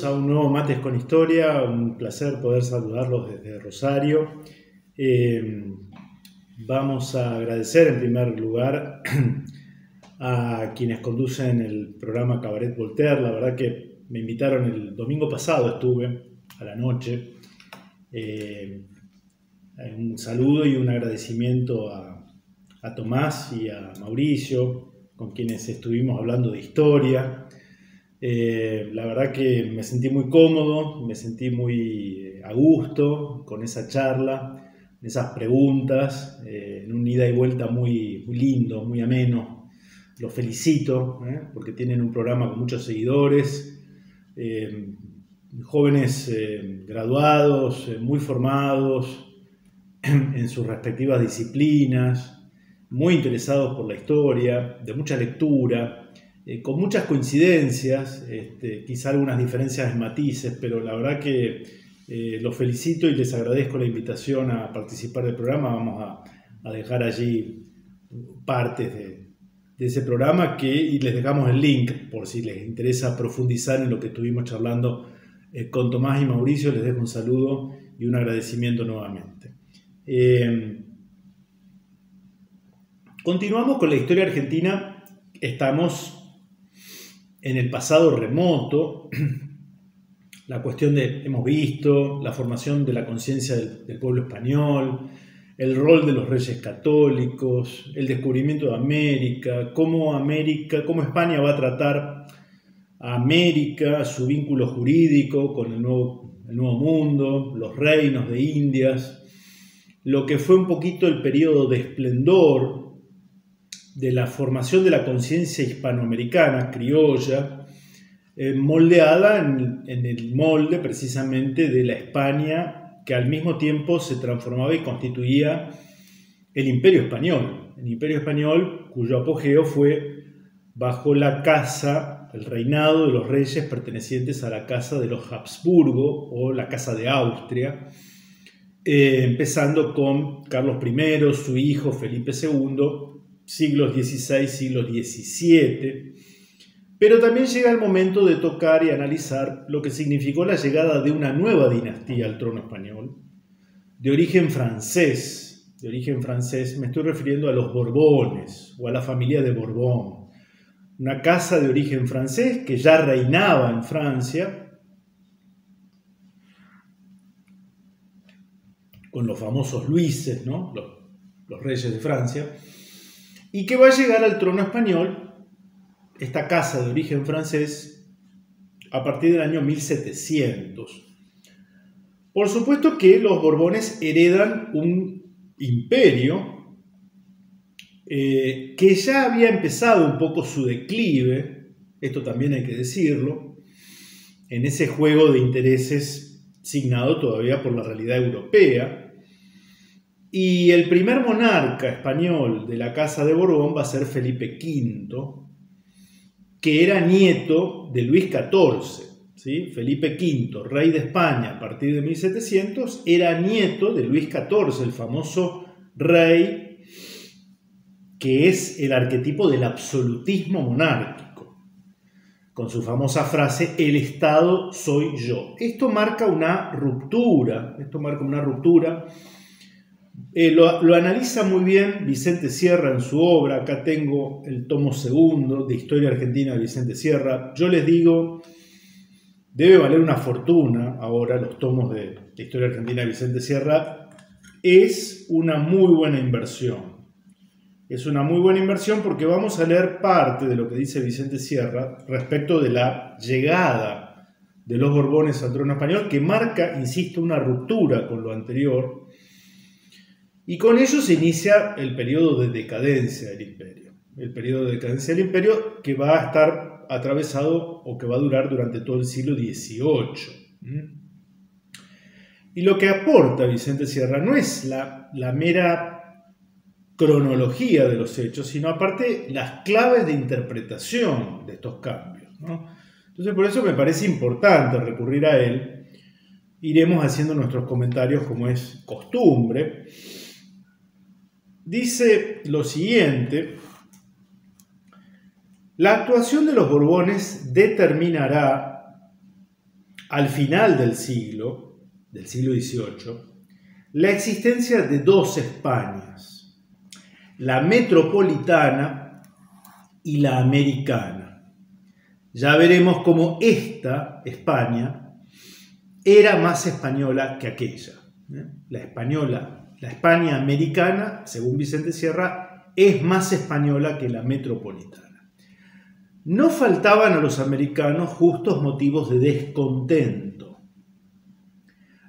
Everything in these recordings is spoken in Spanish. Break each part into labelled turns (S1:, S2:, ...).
S1: a un nuevo Mates con Historia, un placer poder saludarlos desde Rosario. Vamos a agradecer en primer lugar a quienes conducen el programa Cabaret Voltaire. La verdad que me invitaron el domingo pasado, estuve a la noche. Un saludo y un agradecimiento a Tomás y a Mauricio, con quienes estuvimos hablando de historia. La verdad que me sentí muy cómodo, me sentí muy a gusto con esa charla, esas preguntas, en un ida y vuelta muy lindo, muy ameno. Los felicito, porque tienen un programa con muchos seguidores, jóvenes graduados, muy formados en sus respectivas disciplinas, muy interesados por la historia, de mucha lectura, con muchas coincidencias, quizá algunas diferencias en matices, pero la verdad que los felicito y les agradezco la invitación a participar del programa. Vamos a dejar allí partes de ese programa y les dejamos el link por si les interesa profundizar en lo que estuvimos charlando con Tomás y Mauricio. Les dejo un saludo y un agradecimiento nuevamente. Continuamos con la historia argentina. Estamos en el pasado remoto. La cuestión hemos visto la formación de la conciencia del pueblo español, el rol de los reyes católicos, el descubrimiento de América, cómo España va a tratar a América, su vínculo jurídico con el nuevo mundo, los reinos de Indias, lo que fue un poquito el periodo de esplendor de la formación de la conciencia hispanoamericana, criolla, moldeada en el molde precisamente de la España que al mismo tiempo se transformaba y constituía el Imperio Español. El Imperio Español, cuyo apogeo fue bajo la casa, el reinado de los reyes pertenecientes a la casa de los Habsburgo o la casa de Austria, empezando con Carlos I, su hijo Felipe II, siglos XVI, siglos XVII. Pero también llega el momento de tocar y analizar lo que significó la llegada de una nueva dinastía al trono español, de origen francés. De origen francés me estoy refiriendo a los Borbones o a la familia de Borbón. Una casa de origen francés que ya reinaba en Francia, con los famosos Luises, ¿no? Los reyes de Francia, y que va a llegar al trono español, esta casa de origen francés, a partir del año 1700. Por supuesto que los Borbones heredan un imperio que ya había empezado un poco su declive, esto también hay que decirlo, en ese juego de intereses signado todavía por la realidad europea. Y el primer monarca español de la Casa de Borbón va a ser Felipe V, que era nieto de Luis XIV. ¿Sí? Felipe V, rey de España a partir de 1700, era nieto de Luis XIV, el famoso rey que es el arquetipo del absolutismo monárquico, con su famosa frase, el Estado soy yo. Esto marca una ruptura, Lo analiza muy bien Vicente Sierra en su obra. Acá tengo el tomo segundo de Historia Argentina de Vicente Sierra. Yo les digo, debe valer una fortuna ahora los tomos de Historia Argentina de Vicente Sierra. Es una muy buena inversión. Es una muy buena inversión porque vamos a leer parte de lo que dice Vicente Sierra respecto de la llegada de los Borbones al trono español, que marca, insisto, una ruptura con lo anterior. Y con ello se inicia el periodo de decadencia del imperio. El periodo de decadencia del imperio que va a estar atravesado o que va a durar durante todo el siglo XVIII. Y lo que aporta Vicente Sierra no es la mera cronología de los hechos, sino aparte las claves de interpretación de estos cambios, ¿no? Entonces por eso me parece importante recurrir a él. Iremos haciendo nuestros comentarios como es costumbre. Dice lo siguiente: la actuación de los Borbones determinará al final del siglo XVIII, la existencia de dos Españas, la metropolitana y la americana. Ya veremos cómo esta España era más española que aquella. La España americana, según Vicente Sierra, es más española que la metropolitana. No faltaban a los americanos justos motivos de descontento.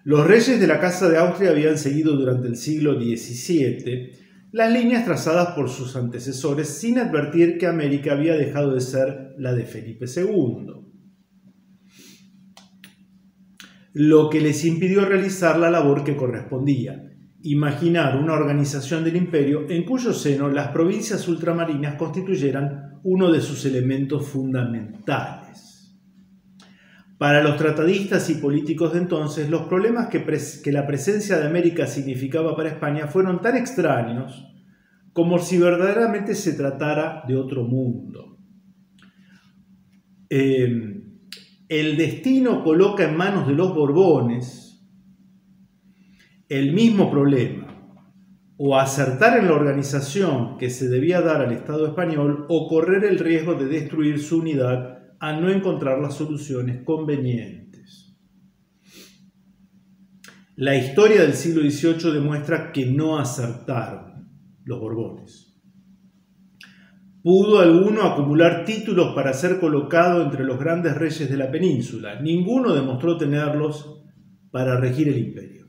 S1: Los reyes de la Casa de Austria habían seguido durante el siglo XVII las líneas trazadas por sus antecesores sin advertir que América había dejado de ser la de Felipe II, lo que les impidió realizar la labor que correspondía: imaginar una organización del imperio en cuyo seno las provincias ultramarinas constituyeran uno de sus elementos fundamentales. Para los tratadistas y políticos de entonces, los problemas que la presencia de América significaba para España fueron tan extraños como si verdaderamente se tratara de otro mundo. El destino coloca en manos de los Borbones el mismo problema: o acertar en la organización que se debía dar al Estado español, o correr el riesgo de destruir su unidad al no encontrar las soluciones convenientes. La historia del siglo XVIII demuestra que no acertaron los Borbones. ¿Pudo alguno acumular títulos para ser colocado entre los grandes reyes de la península? Ninguno demostró tenerlos para regir el imperio.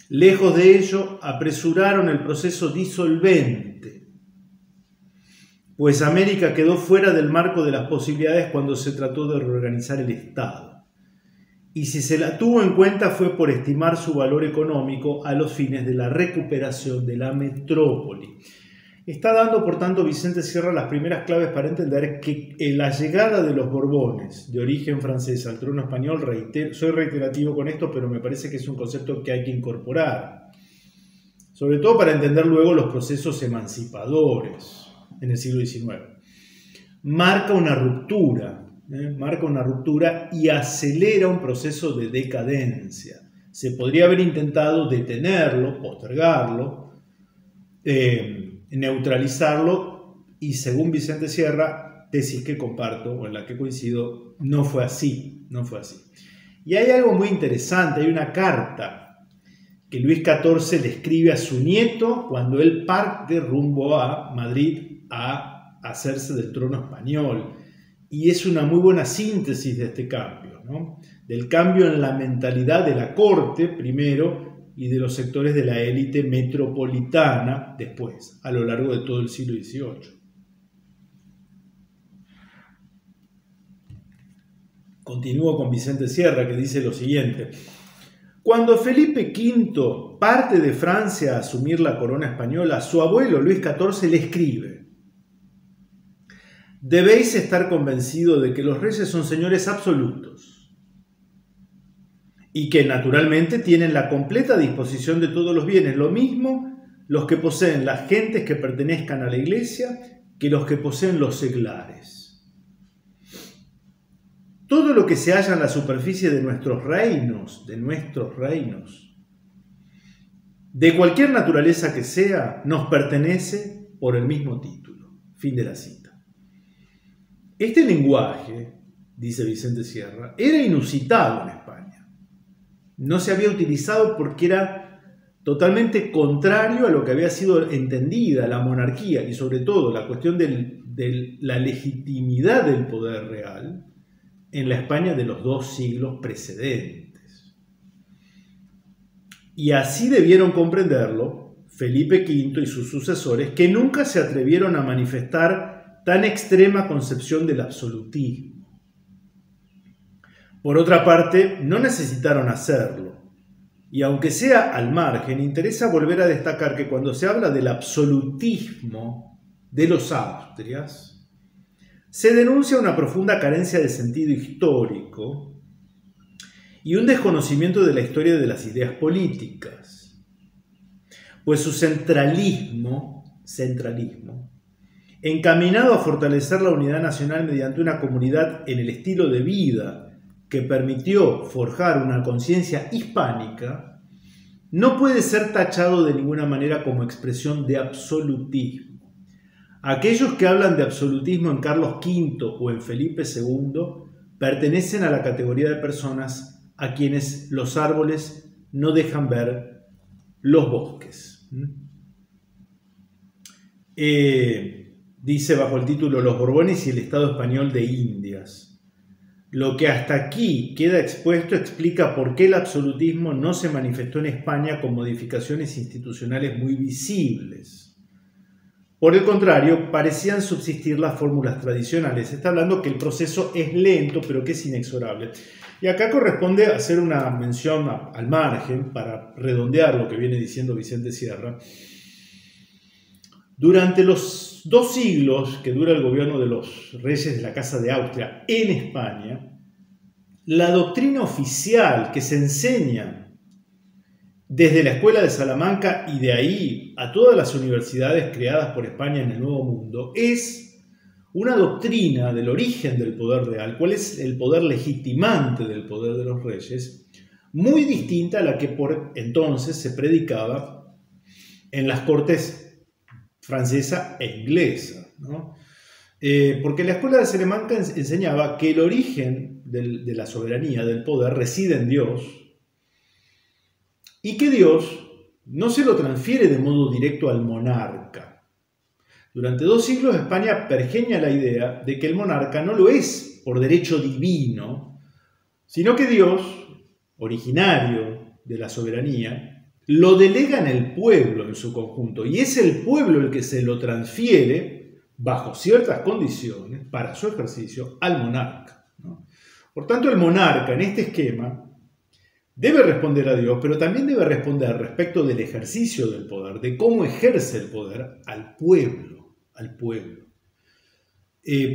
S1: Lejos de ello, apresuraron el proceso disolvente, pues América quedó fuera del marco de las posibilidades cuando se trató de reorganizar el Estado. Y si se la tuvo en cuenta fue por estimar su valor económico a los fines de la recuperación de la metrópoli. Está dando, por tanto, Vicente Sierra las primeras claves para entender que la llegada de los Borbones, de origen francés, al trono español, soy reiterativo con esto, pero me parece que es un concepto que hay que incorporar, sobre todo para entender luego los procesos emancipadores en el siglo XIX. Marca una ruptura y acelera un proceso de decadencia. Se podría haber intentado detenerlo, postergarlo, neutralizarlo, y según Vicente Sierra, tesis que comparto o en la que coincido, no fue así. Y hay algo muy interesante, hay una carta que Luis XIV le escribe a su nieto cuando él parte rumbo a Madrid a hacerse del trono español, y es una muy buena síntesis de este cambio, ¿no? Del cambio en la mentalidad de la corte primero y de los sectores de la élite metropolitana después, a lo largo de todo el siglo XVIII. Continúo con Vicente Sierra, que dice lo siguiente: cuando Felipe V parte de Francia a asumir la corona española, su abuelo Luis XIV le escribe: debéis estar convencido de que los reyes son señores absolutos y que naturalmente tienen la completa disposición de todos los bienes, lo mismo los que poseen las gentes que pertenezcan a la iglesia que los que poseen los seglares. Todo lo que se halla en la superficie de nuestros reinos, de cualquier naturaleza que sea, nos pertenece por el mismo título. Fin de la cita. Este lenguaje, dice Vicente Sierra, era inusitado en España. No se había utilizado porque era totalmente contrario a lo que había sido entendida la monarquía y sobre todo la cuestión de la legitimidad del poder real en la España de los 2 siglos precedentes. Y así debieron comprenderlo Felipe V y sus sucesores, que nunca se atrevieron a manifestar tan extrema concepción del absolutismo. Por otra parte, no necesitaron hacerlo, y aunque sea al margen, interesa volver a destacar que cuando se habla del absolutismo de los Austrias, se denuncia una profunda carencia de sentido histórico y un desconocimiento de la historia de las ideas políticas, pues su centralismo, encaminado a fortalecer la unidad nacional mediante una comunidad en el estilo de vida que permitió forjar una conciencia hispánica, no puede ser tachado de ninguna manera como expresión de absolutismo. Aquellos que hablan de absolutismo en Carlos V o en Felipe II pertenecen a la categoría de personas a quienes los árboles no dejan ver los bosques. Dice bajo el título Los Borbones y el Estado Español de Indias. Lo que hasta aquí queda expuesto explica por qué el absolutismo no se manifestó en España con modificaciones institucionales muy visibles. Por el contrario, parecían subsistir las fórmulas tradicionales. Está hablando que el proceso es lento, pero que es inexorable. Y acá corresponde hacer una mención al margen para redondear lo que viene diciendo Vicente Sierra. Durante los 2 siglos que dura el gobierno de los reyes de la Casa de Austria en España, la doctrina oficial que se enseña desde la Escuela de Salamanca y de ahí a todas las universidades creadas por España en el Nuevo Mundo es una doctrina del origen del poder real, cuál es el poder legitimante del poder de los reyes, muy distinta a la que por entonces se predicaba en las cortes francesa e inglesa, ¿no? Porque la Escuela de Salamanca enseñaba que el origen de la soberanía, del poder, reside en Dios y que Dios no se lo transfiere de modo directo al monarca. Durante 2 siglos España pergeña la idea de que el monarca no lo es por derecho divino, sino que Dios, originario de la soberanía, lo delega en el pueblo en su conjunto y es el pueblo el que se lo transfiere bajo ciertas condiciones para su ejercicio al monarca, ¿no? Por tanto, el monarca en este esquema debe responder a Dios, pero también debe responder respecto del ejercicio del poder, de cómo ejerce el poder al pueblo, al pueblo.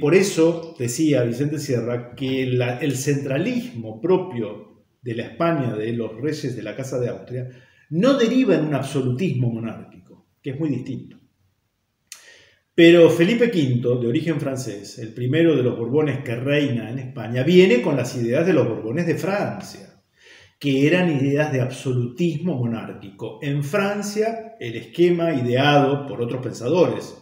S1: Por eso decía Vicente Sierra que el centralismo propio de la España de los reyes de la Casa de Austria no deriva en un absolutismo monárquico, que es muy distinto. Pero Felipe V, de origen francés, el primero de los Borbones que reina en España, viene con las ideas de los Borbones de Francia, que eran ideas de absolutismo monárquico. En Francia, el esquema ideado por otros pensadores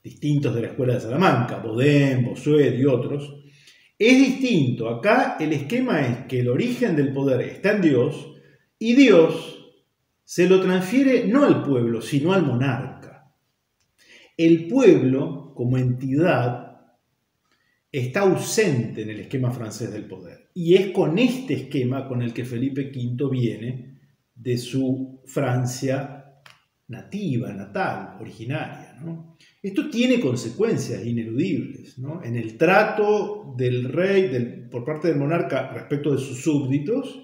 S1: distintos de la Escuela de Salamanca, Baudin, Bossuet y otros, es distinto. Acá el esquema es que el origen del poder está en Dios y Dios se lo transfiere no al pueblo, sino al monarca. El pueblo, como entidad, está ausente en el esquema francés del poder. Y es con este esquema con el que Felipe V viene de su Francia nativa, natal, originaria, ¿no? Esto tiene consecuencias ineludibles, ¿no? En el trato del rey, por parte del monarca respecto de sus súbditos,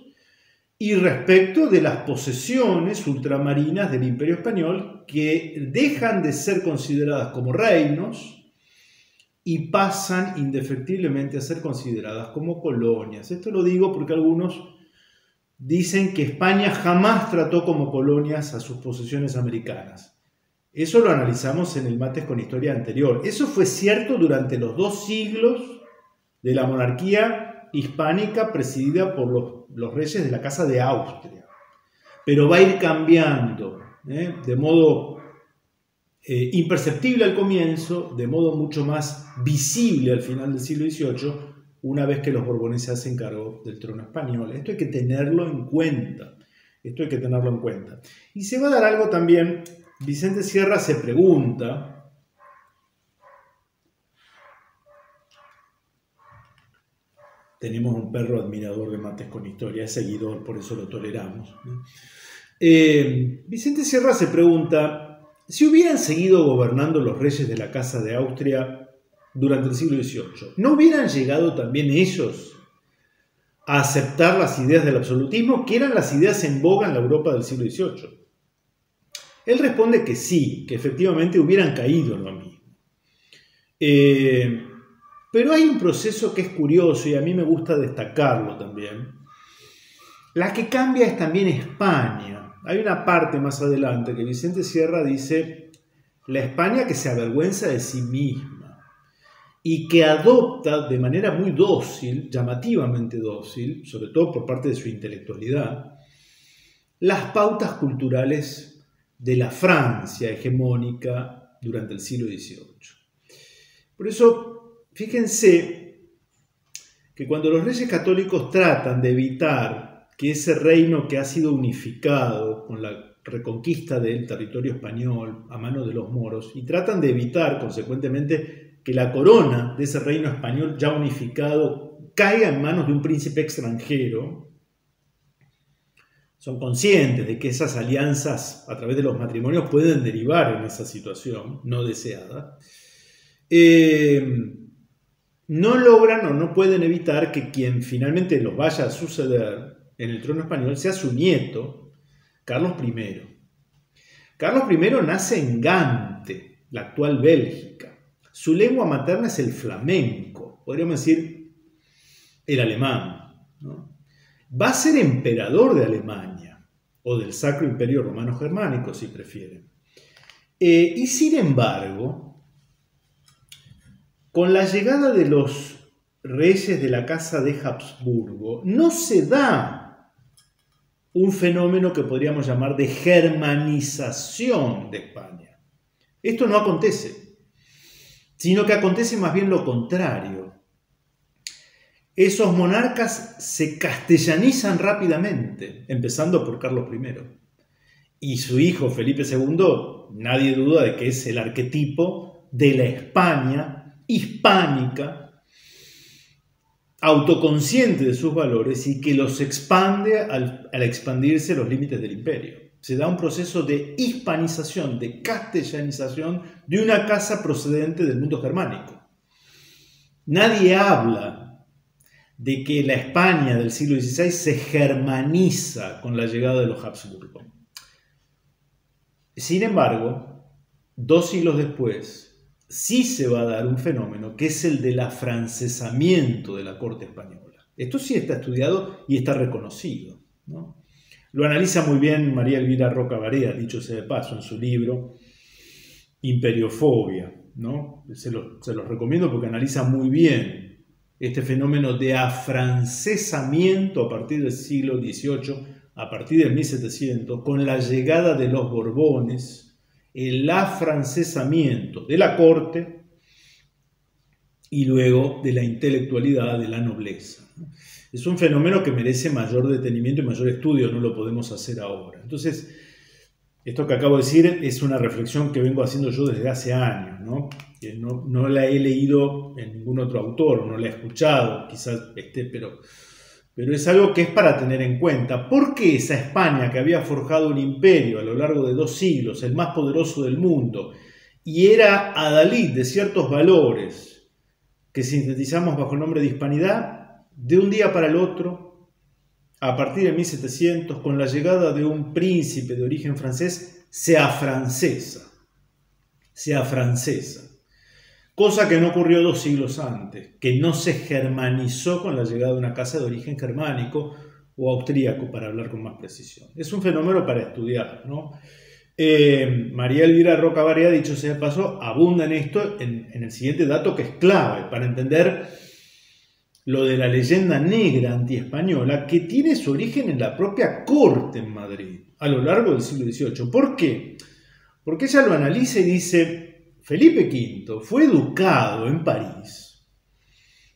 S1: y respecto de las posesiones ultramarinas del Imperio Español que dejan de ser consideradas como reinos y pasan indefectiblemente a ser consideradas como colonias. Esto lo digo porque algunos dicen que España jamás trató como colonias a sus posesiones americanas. Eso lo analizamos en el Mates con Historia anterior. Eso fue cierto durante los 2 siglos de la monarquía hispánica presidida por los reyes de la Casa de Austria. Pero va a ir cambiando, de modo imperceptible al comienzo, de modo mucho más visible al final del siglo XVIII, una vez que los Borbones se hacen cargo del trono español. Esto hay que tenerlo en cuenta. Esto hay que tenerlo en cuenta. Y se va a dar algo también. Vicente Sierra se pregunta, tenemos un perro admirador de Mates con Historia, es seguidor, por eso lo toleramos, ¿no? Vicente Sierra se pregunta, si hubieran seguido gobernando los reyes de la Casa de Austria durante el siglo XVIII, ¿no hubieran llegado también ellos a aceptar las ideas del absolutismo, que eran las ideas en boga en la Europa del siglo XVIII? Él responde que sí, que efectivamente hubieran caído en lo mismo. Pero hay un proceso que es curioso y a mí me gusta destacarlo también. La que cambia es también España. Hay una parte más adelante que Vicente Sierra dice, la España que se avergüenza de sí misma. y que adopta de manera muy dócil, llamativamente dócil, sobre todo por parte de su intelectualidad, las pautas culturales de la Francia hegemónica durante el siglo XVIII. Por eso, fíjense que cuando los reyes católicos tratan de evitar que ese reino que ha sido unificado con la reconquista del territorio español a manos de los moros, y tratan de evitar, consecuentemente, que la corona de ese reino español ya unificado caiga en manos de un príncipe extranjero, son conscientes de que esas alianzas a través de los matrimonios pueden derivar en esa situación no deseada, no logran o no pueden evitar que quien finalmente los vaya a suceder en el trono español sea su nieto, Carlos I. Carlos I nace en Gante, la actual Bélgica. Su lengua materna es el flamenco, podríamos decir el alemán, ¿no? Va a ser emperador de Alemania, o del Sacro Imperio Romano Germánico, si prefieren. Y sin embargo, con la llegada de los reyes de la Casa de Habsburgo, no se da un fenómeno que podríamos llamar de germanización de España. Esto no acontece, sino que acontece más bien lo contrario. Esos monarcas se castellanizan rápidamente, empezando por Carlos I. Y su hijo Felipe II, nadie duda de que es el arquetipo de la España hispánica, autoconsciente de sus valores y que los expande al expandirse los límites del imperio. Se da un proceso de hispanización, de castellanización de una casa procedente del mundo germánico. Nadie habla de que la España del siglo XVI se germaniza con la llegada de los Habsburgo. Sin embargo, 2 siglos después, sí se va a dar un fenómeno que es el del afrancesamiento de la corte española. Esto sí está estudiado y está reconocido, ¿no? Lo analiza muy bien María Elvira Roca Barea, dicho sea de paso, en su libro Imperiofobia, ¿no? Se los recomiendo porque analiza muy bien este fenómeno de afrancesamiento a partir del siglo XVIII, a partir de 1700, con la llegada de los Borbones, el afrancesamiento de la corte y luego de la intelectualidad, de la nobleza. Es un fenómeno que merece mayor detenimiento y mayor estudio, no lo podemos hacer ahora. Entonces, esto que acabo de decir es una reflexión que vengo haciendo yo desde hace años, ¿no? Que no la he leído en ningún otro autor, no la he escuchado, quizás pero es algo que es para tener en cuenta. ¿Por qué esa España que había forjado un imperio a lo largo de 2 siglos, el más poderoso del mundo, y era adalid de ciertos valores que sintetizamos bajo el nombre de hispanidad, de un día para el otro, a partir de 1700, con la llegada de un príncipe de origen francés, se afrancesa? Cosa que no ocurrió 2 siglos antes, que no se germanizó con la llegada de una casa de origen germánico o austríaco, para hablar con más precisión. Es un fenómeno para estudiar, ¿no? María Elvira Roca Barea, dicho sea de paso, abunda en esto en el siguiente dato que es clave para entender lo de la leyenda negra antiespañola, que tiene su origen en la propia corte en Madrid a lo largo del siglo XVIII. ¿Por qué? Porque ella lo analiza y dice: Felipe V fue educado en París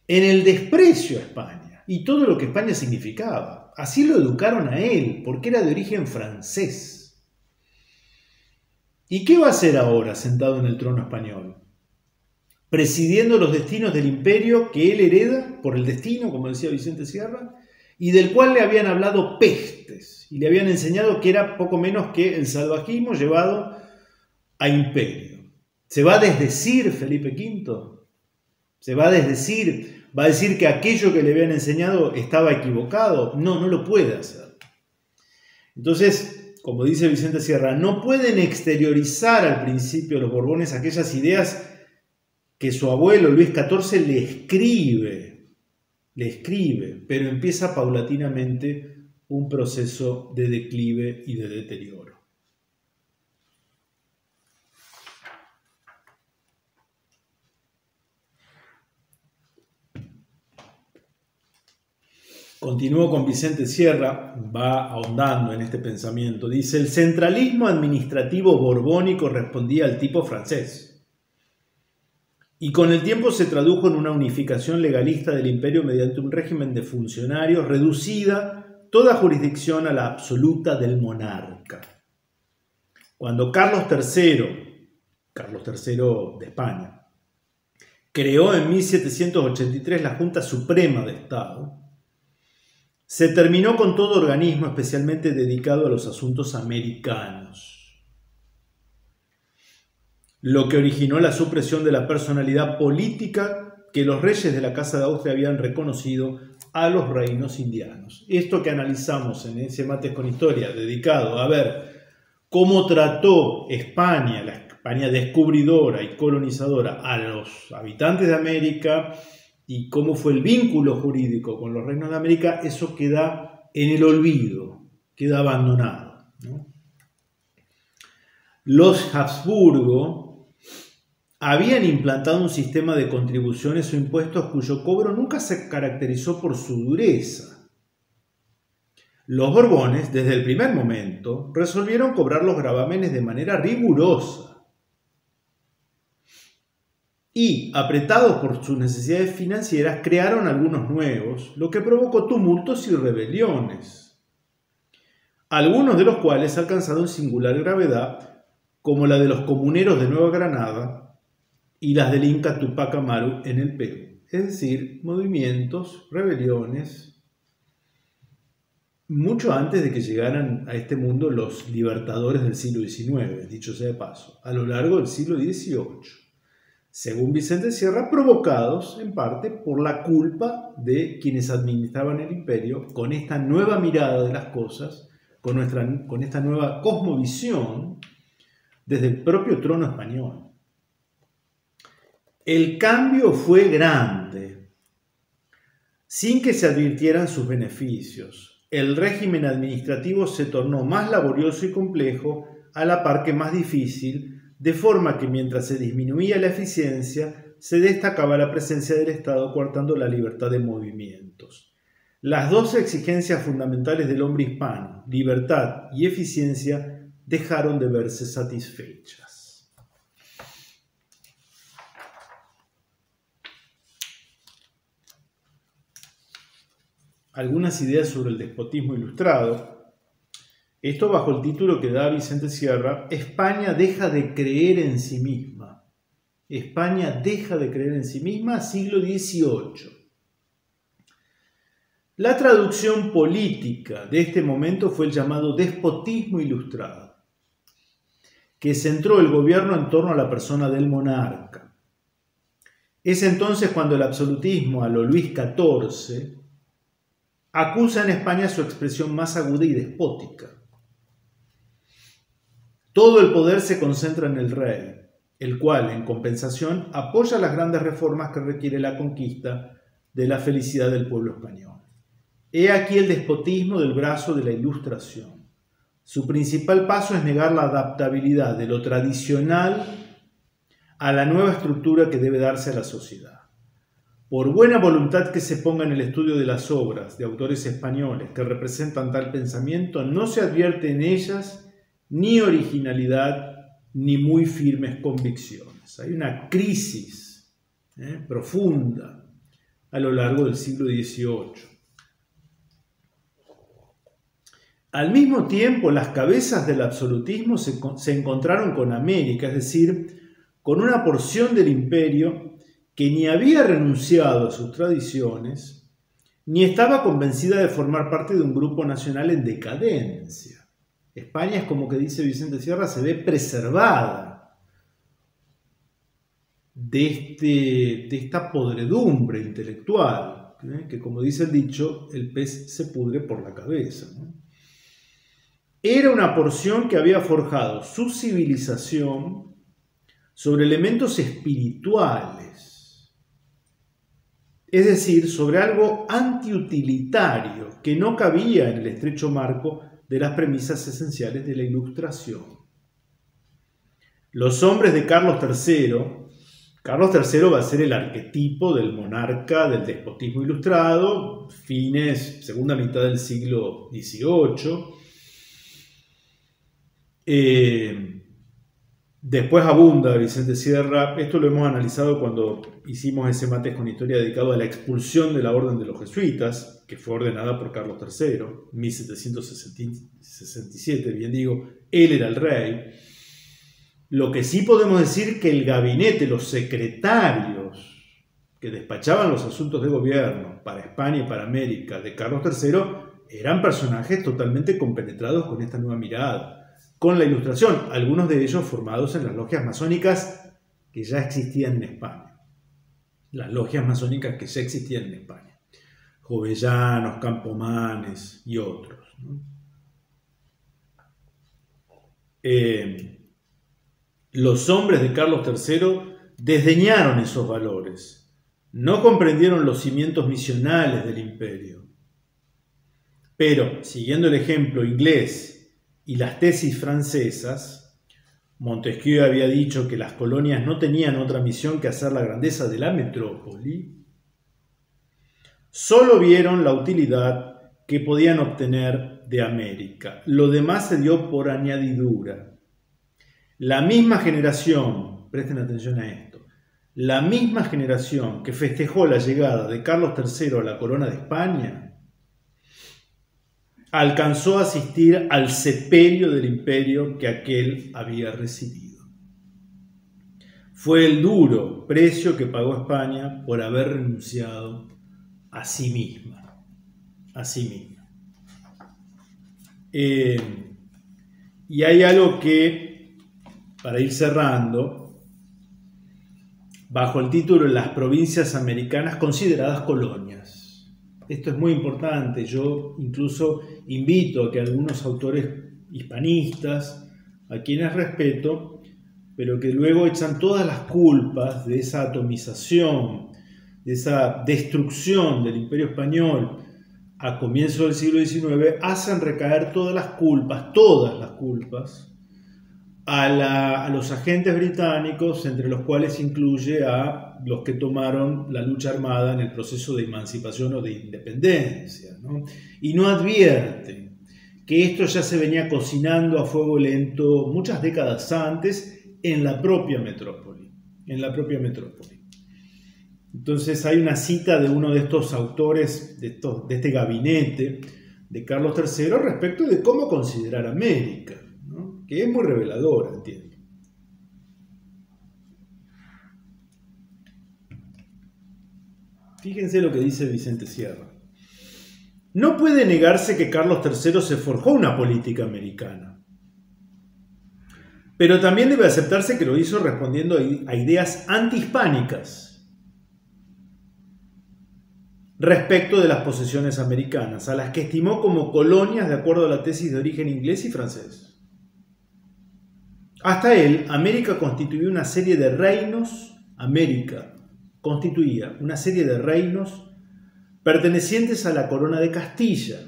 S1: en el desprecio a España y todo lo que España significaba. Así lo educaron a él, porque era de origen francés. ¿Y qué va a hacer ahora sentado en el trono español? Presidiendo los destinos del imperio que él hereda por el destino, como decía Vicente Sierra, y del cual le habían hablado pestes y le habían enseñado que era poco menos que el salvajismo llevado a imperio. ¿Se va a desdecir Felipe V? ¿Se va a desdecir? ¿Va a decir que aquello que le habían enseñado estaba equivocado? No, no lo puede hacer. Entonces, como dice Vicente Sierra, no pueden exteriorizar al principio los Borbones aquellas ideas que su abuelo Luis XIV le escribe, pero empieza paulatinamente un proceso de declive y de deterioro. Continúo con Vicente Sierra, va ahondando en este pensamiento. Dice, el centralismo administrativo borbónico respondía al tipo francés. Y con el tiempo se tradujo en una unificación legalista del imperio mediante un régimen de funcionarios reducida toda jurisdicción a la absoluta del monarca. Cuando Carlos III de España, creó en 1783 la Junta Suprema de Estado, se terminó con todo organismo especialmente dedicado a los asuntos americanos, lo que originó la supresión de la personalidad política que los reyes de la Casa de Austria habían reconocido a los reinos indianos. Esto que analizamos en ese Mates con Historia, dedicado a ver cómo trató España, la España descubridora y colonizadora, a los habitantes de América, y cómo fue el vínculo jurídico con los reinos de América, eso queda en el olvido, queda abandonado, ¿no? Los Habsburgo habían implantado un sistema de contribuciones o impuestos cuyo cobro nunca se caracterizó por su dureza. Los Borbones, desde el primer momento, resolvieron cobrar los gravámenes de manera rigurosa. Y, apretados por sus necesidades financieras, crearon algunos nuevos, lo que provocó tumultos y rebeliones, algunos de los cuales alcanzaron singular gravedad, como la de los comuneros de Nueva Granada y las del Inca Tupac Amaru en el Perú. Es decir, movimientos, rebeliones, mucho antes de que llegaran a este mundo los libertadores del siglo XIX, dicho sea de paso, a lo largo del siglo XVIII. Según Vicente Sierra, provocados en parte por la culpa de quienes administraban el imperio con esta nueva mirada de las cosas, con esta nueva cosmovisión desde el propio trono español. El cambio fue grande, sin que se advirtieran sus beneficios. El régimen administrativo se tornó más laborioso y complejo, a la par que más difícil, de forma que mientras se disminuía la eficiencia, se destacaba la presencia del Estado coartando la libertad de movimientos. Las dos exigencias fundamentales del hombre hispano, libertad y eficiencia, dejaron de verse satisfechas. Algunas ideas sobre el despotismo ilustrado. Esto bajo el título que da Vicente Sierra, España deja de creer en sí misma. España deja de creer en sí misma, siglo XVIII. La traducción política de este momento fue el llamado despotismo ilustrado, que centró el gobierno en torno a la persona del monarca. Es entonces cuando el absolutismo a lo Luis XIV acusa en España su expresión más aguda y despótica. Todo el poder se concentra en el rey, el cual, en compensación, apoya las grandes reformas que requiere la conquista de la felicidad del pueblo español. He aquí el despotismo del brazo de la Ilustración. Su principal paso es negar la adaptabilidad de lo tradicional a la nueva estructura que debe darse a la sociedad. Por buena voluntad que se ponga en el estudio de las obras de autores españoles que representan tal pensamiento, no se advierte en ellas ni originalidad ni muy firmes convicciones. Hay una crisis profunda a lo largo del siglo XVIII. Al mismo tiempo, las cabezas del absolutismo se encontraron con América, es decir, con una porción del imperio que ni había renunciado a sus tradiciones, ni estaba convencida de formar parte de un grupo nacional en decadencia. España es como que dice Vicente Sierra, se ve preservada de esta podredumbre intelectual, que como dice el dicho, el pez se pudre por la cabeza, ¿no? Era una porción que había forjado su civilización sobre elementos espirituales, es decir, sobre algo antiutilitario que no cabía en el estrecho marco de las premisas esenciales de la Ilustración. Los hombres de Carlos III, Carlos III va a ser el arquetipo del monarca del despotismo ilustrado, segunda mitad del siglo XVIII. Después abunda Vicente Sierra. Esto lo hemos analizado cuando hicimos ese Mates con Historia dedicado a la expulsión de la Orden de los Jesuitas, que fue ordenada por Carlos III, 1767, bien digo, él era el rey. Lo que sí podemos decir que el gabinete, los secretarios que despachaban los asuntos de gobierno para España y para América de Carlos III eran personajes totalmente compenetrados con esta nueva mirada, con la Ilustración, algunos de ellos formados en las logias masónicas que ya existían en España. Las logias masónicas que ya existían en España. Jovellanos, Campomanes y otros, ¿no? Los hombres de Carlos III desdeñaron esos valores, no comprendieron los cimientos misionales del imperio. Pero, siguiendo el ejemplo inglés y las tesis francesas, Montesquieu había dicho que las colonias no tenían otra misión que hacer la grandeza de la metrópoli, solo vieron la utilidad que podían obtener de América. Lo demás se dio por añadidura. La misma generación, presten atención a esto, la misma generación que festejó la llegada de Carlos III a la corona de España, alcanzó a asistir al sepelio del imperio que aquel había recibido. Fue el duro precio que pagó España por haber renunciado a sí misma. A sí misma. Y hay algo que, para ir cerrando, bajo el título Las provincias americanas consideradas colonias. Esto es muy importante. Yo incluso invito a que algunos autores hispanistas, a quienes respeto, pero que luego echan todas las culpas de esa atomización, de esa destrucción del Imperio Español a comienzos del siglo XIX, hacen recaer todas las culpas, a los agentes británicos, entre los cuales incluye a los que tomaron la lucha armada en el proceso de emancipación o de independencia, ¿no? Y no advierten que esto ya se venía cocinando a fuego lento muchas décadas antes en la propia metrópoli. Entonces hay una cita de uno de estos autores, de este gabinete de Carlos III respecto de cómo considerar América, ¿no? Que es muy reveladora, entiendo. Fíjense lo que dice Vicente Sierra. No puede negarse que Carlos III se forjó una política americana, pero también debe aceptarse que lo hizo respondiendo a ideas antihispánicas respecto de las posesiones americanas, a las que estimó como colonias de acuerdo a la tesis de origen inglés y francés. Hasta él, América constituía una serie de reinos, pertenecientes a la corona de Castilla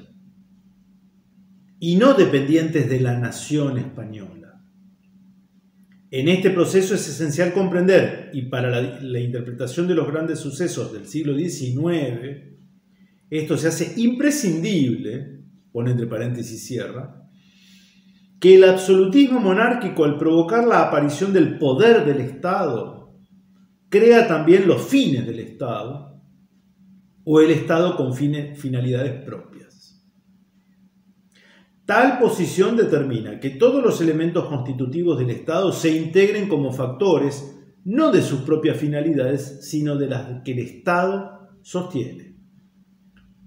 S1: y no dependientes de la nación española. En este proceso es esencial comprender, y para la interpretación de los grandes sucesos del siglo XIX, esto se hace imprescindible, pone entre paréntesis Sierra, que el absolutismo monárquico, al provocar la aparición del poder del Estado, crea también los fines del Estado, o el Estado con finalidades propias. Tal posición determina que todos los elementos constitutivos del Estado se integren como factores, no de sus propias finalidades, sino de las que el Estado sostiene.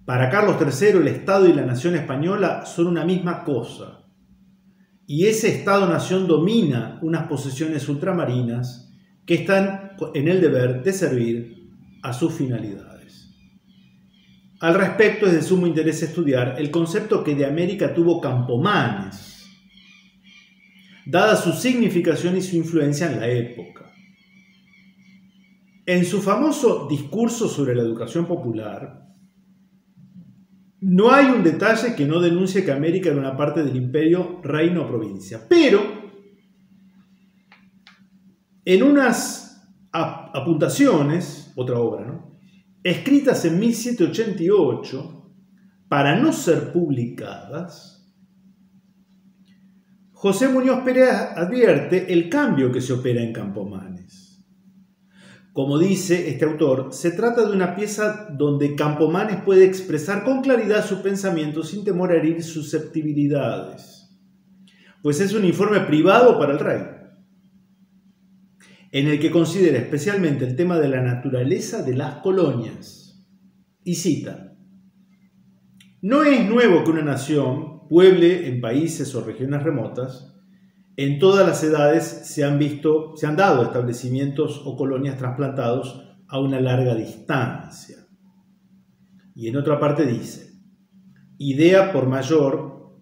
S1: Para Carlos III, el Estado y la nación española son una misma cosa, y ese Estado-nación domina unas posesiones ultramarinas que están en el deber de servir a sus finalidades. Al respecto, es de sumo interés estudiar el concepto que de América tuvo Campomanes, dada su significación y su influencia en la época. En su famoso discurso sobre la educación popular, no hay un detalle que no denuncie que América era una parte del imperio, reino o provincia, pero en unas Apuntaciones, otra obra, ¿no?, escritas en 1788 para no ser publicadas, José Muñoz Pérez advierte el cambio que se opera en Campomanes. Como dice este autor, se trata de una pieza donde Campomanes puede expresar con claridad su pensamiento sin temor a herir susceptibilidades, pues es un informe privado para el rey, en el que considera especialmente el tema de la naturaleza de las colonias. Y cita: no es nuevo que una nación pueble en países o regiones remotas. En todas las edades se han dado establecimientos o colonias trasplantados a una larga distancia. Y en otra parte dice: idea por mayor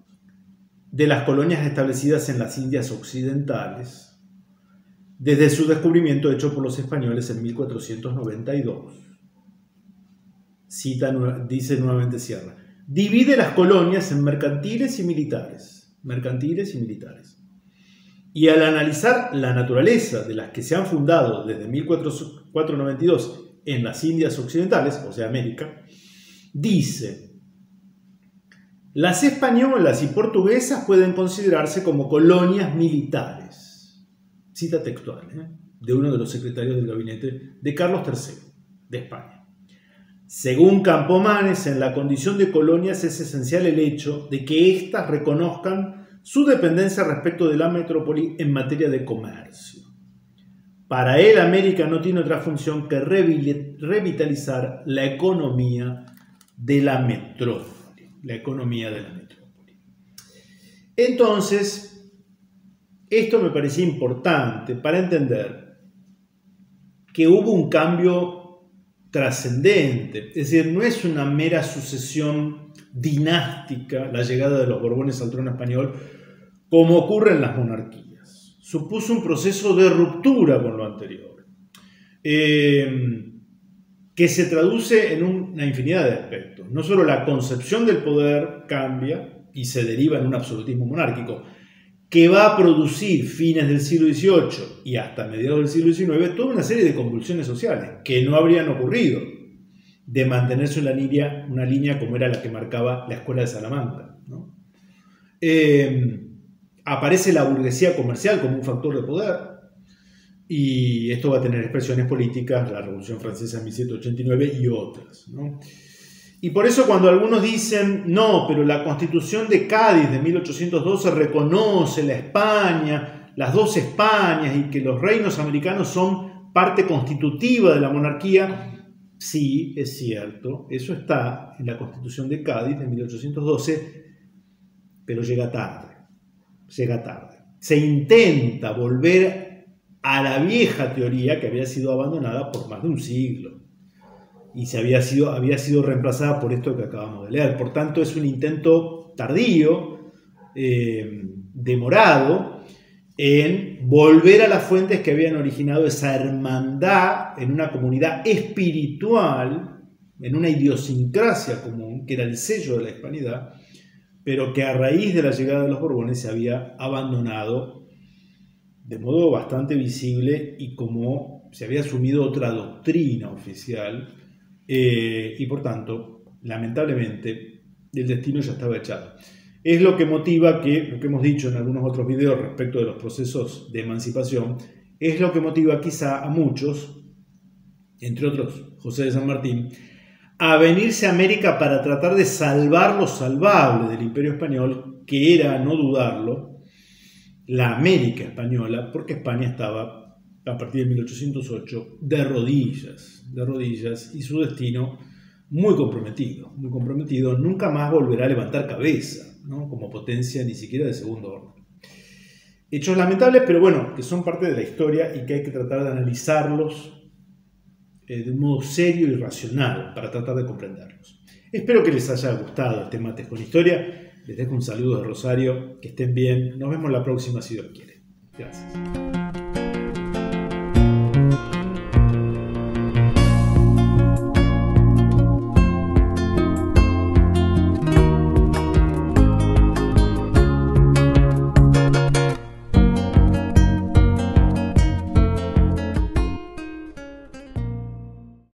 S1: de las colonias establecidas en las Indias occidentales, desde su descubrimiento hecho por los españoles en 1492. Dice nuevamente Sierra: divide las colonias en mercantiles y militares. Y al analizar la naturaleza de las que se han fundado desde 1492 en las Indias occidentales, o sea, América, dice: las españolas y portuguesas pueden considerarse como colonias militares. Cita textual, de uno de los secretarios del gabinete de Carlos III de España. Según Campomanes, en la condición de colonias es esencial el hecho de que éstas reconozcan su dependencia respecto de la metrópoli en materia de comercio. Para él, América no tiene otra función que revitalizar la economía de la metrópoli. Entonces, esto me parecía importante para entender que hubo un cambio trascendente. Es decir, no es una mera sucesión dinástica la llegada de los Borbones al trono español, como ocurre en las monarquías. Supuso un proceso de ruptura con lo anterior, que se traduce en una infinidad de aspectos. No solo la concepción del poder cambia y se deriva en un absolutismo monárquico, que va a producir fines del siglo XVIII y hasta mediados del siglo XIX toda una serie de convulsiones sociales que no habrían ocurrido de mantenerse una línea como era la que marcaba la Escuela de Salamanca, ¿no? Aparece la burguesía comercial como un factor de poder, y esto va a tener expresiones políticas, la Revolución Francesa en 1789 y otras, ¿no? Y por eso cuando algunos dicen, no, pero la Constitución de Cádiz de 1812 reconoce la España, las dos Españas, y que los reinos americanos son parte constitutiva de la monarquía, sí, es cierto, eso está en la Constitución de Cádiz de 1812, pero llega tarde. Se intenta volver a la vieja teoría que había sido abandonada por más de un siglo. Y había sido reemplazada por esto que acabamos de leer. Por tanto, es un intento tardío, demorado, en volver a las fuentes que habían originado esa hermandad en una comunidad espiritual, en una idiosincrasia común, que era el sello de la hispanidad, pero que a raíz de la llegada de los Borbones se había abandonado de modo bastante visible y como se había asumido otra doctrina oficial. Y por tanto, lamentablemente, el destino ya estaba echado. Es lo que motiva lo que hemos dicho en algunos otros videos respecto de los procesos de emancipación, es lo que motiva quizá a muchos, entre otros José de San Martín, a venirse a América para tratar de salvar lo salvable del Imperio Español, que era, no dudarlo, la América española, porque España estaba a partir de 1808, de rodillas, y su destino muy comprometido, nunca más volverá a levantar cabeza, ¿no?, como potencia ni siquiera de segundo orden. Hechos lamentables, pero bueno, que son parte de la historia y que hay que tratar de analizarlos de un modo serio y racional para tratar de comprenderlos. Espero que les haya gustado este Mates con Historia. Les dejo un saludo de Rosario, que estén bien, nos vemos la próxima si Dios quiere. Gracias.